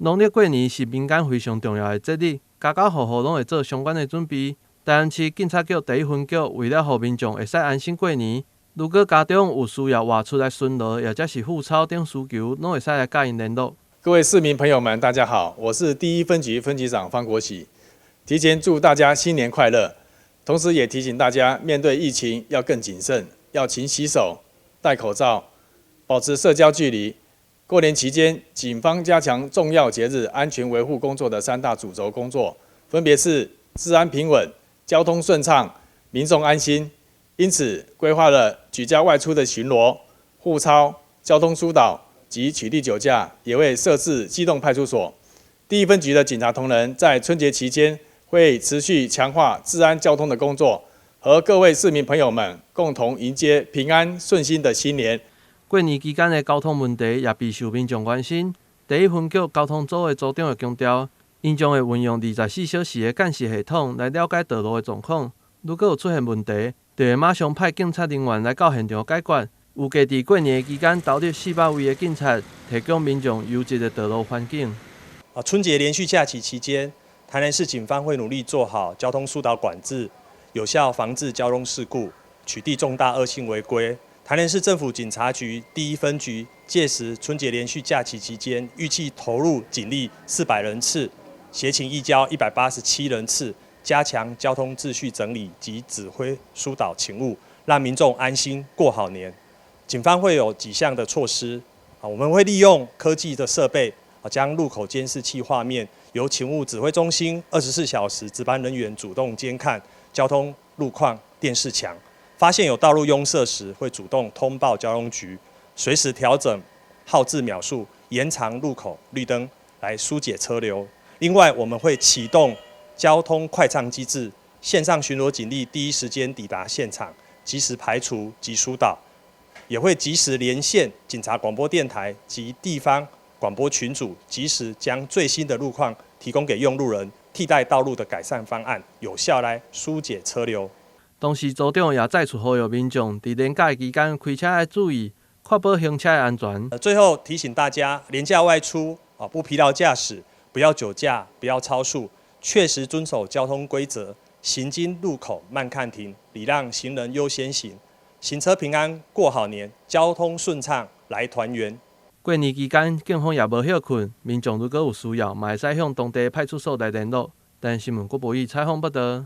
农历过年是民间非常重要的节日，家家户户拢会做相关的准备。台南市警察局第1分局为了让民众会使安心过年，如果家中有需要外出来巡逻，或者是付钞等需求，拢会使来甲因联络。各位市民朋友们，大家好，我是第1分局分局长方国喜。提前祝大家新年快乐，同时也提醒大家，面对疫情要更谨慎，要勤洗手、戴口罩，保持社交距离。过年期间，警方加强重要节日安全维护工作的3大主轴工作，分别是治安平稳、交通顺畅、民众安心。因此，规划了举家外出的巡逻、护钞、交通疏导及取缔酒驾，也会设置机动派出所。第1分局的警察同仁在春节期间会持续强化治安交通的工作，和各位市民朋友们共同迎接平安顺心的新年。过年期间的交通问题也备受民众关心。第1分局交通组的组长会强调，因将会运用24小时的监视系统来了解道路的状况。如果有出现问题，就会马上派警察人员来到现场解决。有计伫过年期间投入400位的警察，提供民众优质的道路环境。春节连续假期期间，台南市警方会努力做好交通疏导管制，有效防治交通事故，取缔重大恶性违规。台南市政府警察局第1分局届时春节连续假期期间，预计投入警力400人次，协勤义交187人次，加强交通秩序整理及指挥疏导勤务，让民众安心过好年。警方会有几项的措施，我们会利用科技的设备，将路口监视器画面由勤务指挥中心24小时值班人员主动监看交通路况电视墙。发现有道路拥塞时，会主动通报交通局，随时调整号志秒数，延长路口绿灯来疏解车流。另外，我们会启动交通快畅机制，线上巡逻警力第一时间抵达现场，及时排除及疏导，也会及时连线警察广播电台及地方广播群组，及时将最新的路况提供给用路人，替代道路的改善方案，有效来疏解车流。同时，组长也再次呼吁民众在连假期间开车要注意，确保行车的安全。最后提醒大家，连假外出不疲劳驾驶，不要酒驾，不要超速，确实遵守交通规则，行经路口慢看停，礼让行人优先行，行车平安过好年，交通顺畅来团圆。过年期间，警方也无休困，民众如果有需要，嘛会使向当地派出所来联络。但新闻郭博义采访报道。